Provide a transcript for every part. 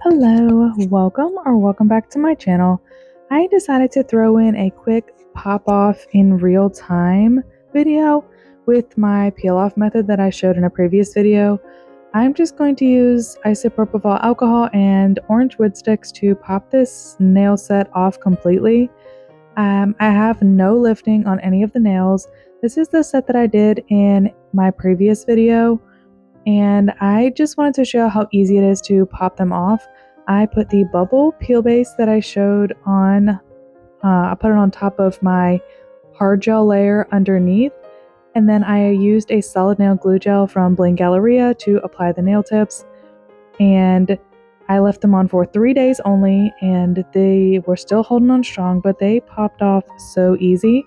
Hello, welcome back to my channel. I decided to throw in a quick pop off in real time video with my peel off method that I showed in a previous video. I'm just going to use isopropyl alcohol and orange wood sticks to pop this nail set off completely. I have no lifting on any of the nails. This is the set that I did in my previous video, and I just wanted to show how easy it is to pop them off. I put the bubble peel base that I showed on, I put it on top of my hard gel layer underneath, and then I used a solid nail glue gel from Bling Galleria to apply the nail tips, and I left them on for 3 days only, and they were still holding on strong, but they popped off so easy.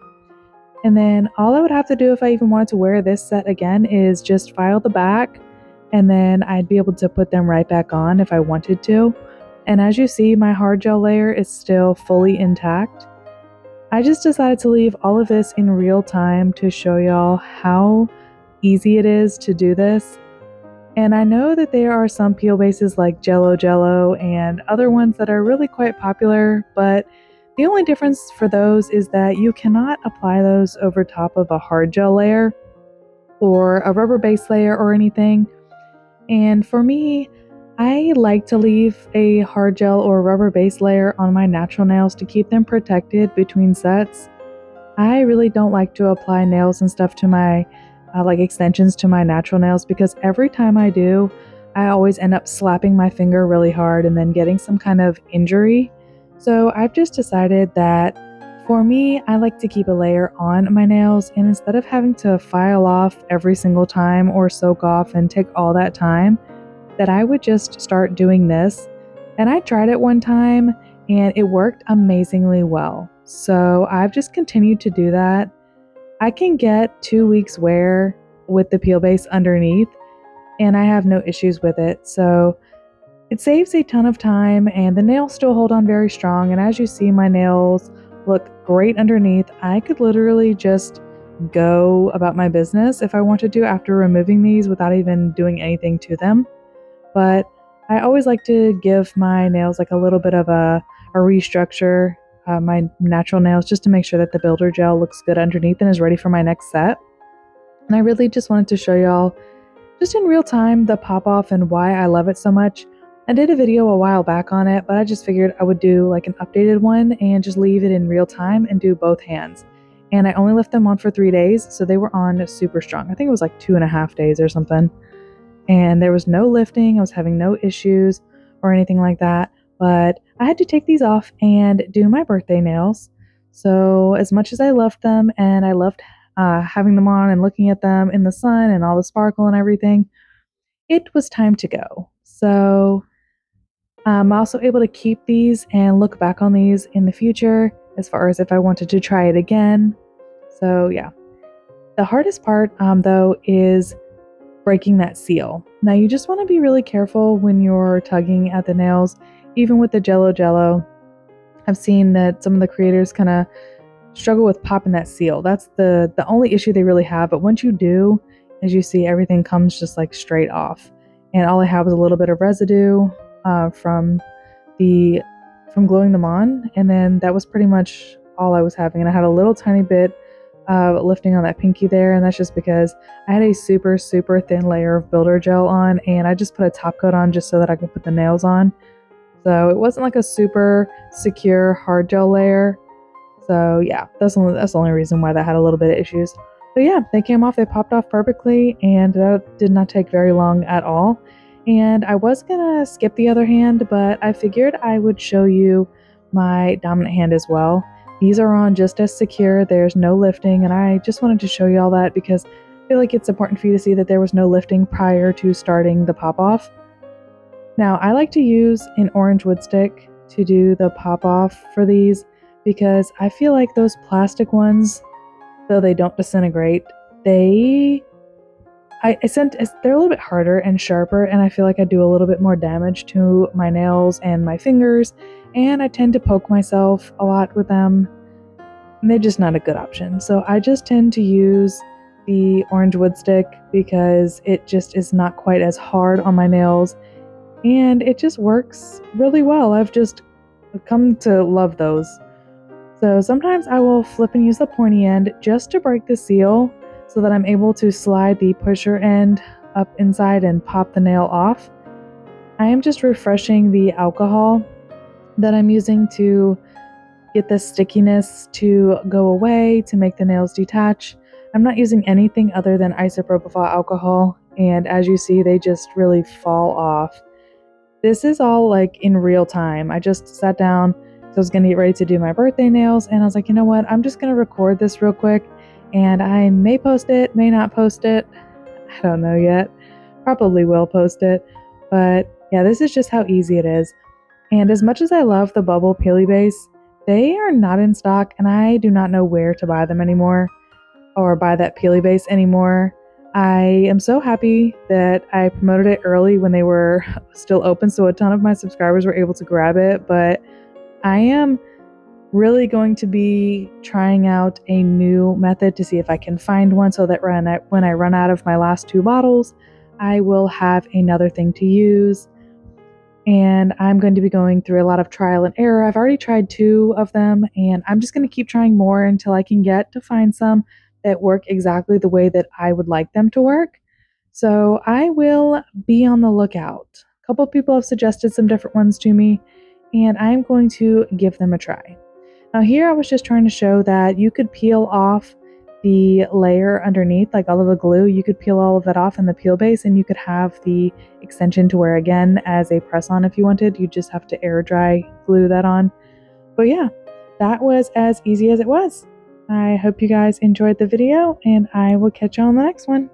And then all I would have to do if I even wanted to wear this set again is just file the back, and then I'd be able to put them right back on if I wanted to. And as you see, my hard gel layer is still fully intact. I just decided to leave all of this in real time to show y'all how easy it is to do this. And I know that there are some peel bases like Jello and other ones that are really quite popular, but the only difference for those is that you cannot apply those over top of a hard gel layer or a rubber base layer or anything. And for me, I like to leave a hard gel or rubber base layer on my natural nails to keep them protected between sets. I really don't like to apply nails and stuff to my like extensions to my natural nails, because every time I do, I always end up slapping my finger really hard and then getting some kind of injury. So I've just decided that for me, I like to keep a layer on my nails, and instead of having to file off every single time or soak off and take all that time, that I would just start doing this. And I tried it one time and it worked amazingly well. So I've just continued to do that. I can get 2 weeks wear with the peel base underneath, and I have no issues with it. So it saves a ton of time, and the nails still hold on very strong. And as you see, my nails look great underneath. I could literally just go about my business if I wanted to after removing these without even doing anything to them. But I always like to give my nails like a little bit of a restructure, my natural nails, just to make sure that the builder gel looks good underneath and is ready for my next set. And I really just wanted to show y'all just in real time the pop off and why I love it so much. I did a video a while back on it, but I just figured I would do like an updated one and just leave it in real time and do both hands. And I only left them on for 3 days, so they were on super strong. I think it was like 2.5 days or something. And there was no lifting. I was having no issues or anything like that. But I had to take these off and do my birthday nails. So as much as I loved them and I loved having them on and looking at them in the sun and all the sparkle and everything, it was time to go. So I'm also able to keep these and look back on these in the future as far as if I wanted to try it again. So yeah. The hardest part though is breaking that seal. Now you just want to be really careful when you're tugging at the nails, even with the Jello. I've seen that some of the creators kind of struggle with popping that seal. That's the only issue they really have. But once you do, as you see, everything comes just like straight off. And all I have is a little bit of residue from gluing them on, and then that was pretty much all I was having. And I had a little tiny bit lifting on that pinky there, and that's just because I had a super thin layer of builder gel on, and I just put a top coat on just so that I could put the nails on. So it wasn't like a super secure hard gel layer. So yeah, that's the only reason why that had a little bit of issues. But yeah, they came off, they popped off perfectly, and that did not take very long at all. And I was gonna skip the other hand, but I figured I would show you my dominant hand as well. These are on just as secure, there's no lifting, and I just wanted to show you all that because I feel like it's important for you to see that there was no lifting prior to starting the pop-off. Now, I like to use an orange wood stick to do the pop-off for these because I feel like those plastic ones, though they don't disintegrate, they're a little bit harder and sharper, and I feel like I do a little bit more damage to my nails and my fingers, and I tend to poke myself a lot with them, and they're just not a good option. So I just tend to use the orange wood stick because it just is not quite as hard on my nails, and it just works really well. I've just come to love those. So sometimes I will flip and use the pointy end just to break the seal so that I'm able to slide the pusher end up inside and pop the nail off. I am just refreshing the alcohol that I'm using to get the stickiness to go away, to make the nails detach. I'm not using anything other than isopropyl alcohol, and as you see, they just really fall off. This is all like in real time. I just sat down, so I was gonna get ready to do my birthday nails, and I was like, you know what? I'm just gonna record this real quick, and I may post it, may not post it. I don't know yet. Probably will post it, but yeah, this is just how easy it is. And as much as I love the bubble peely base, they are not in stock, and I do not know where to buy them anymore or buy that peely base anymore. I am so happy that I promoted it early when they were still open, so a ton of my subscribers were able to grab it. But I am really going to be trying out a new method to see if I can find one so that when I run out of my last 2 bottles, I will have another thing to use. And I'm going to be going through a lot of trial and error. I've already tried 2 of them, and I'm just going to keep trying more until I can get to find some that work exactly the way that I would like them to work. So I will be on the lookout. A couple of people have suggested some different ones to me, and I'm going to give them a try. Now here I was just trying to show that you could peel off the layer underneath, like all of the glue. You could peel all of that off in the peel base, and you could have the extension to wear again as a press on if you wanted. You just have to air dry glue that on. But yeah, that was as easy as it was. I hope you guys enjoyed the video, and I will catch you on the next one.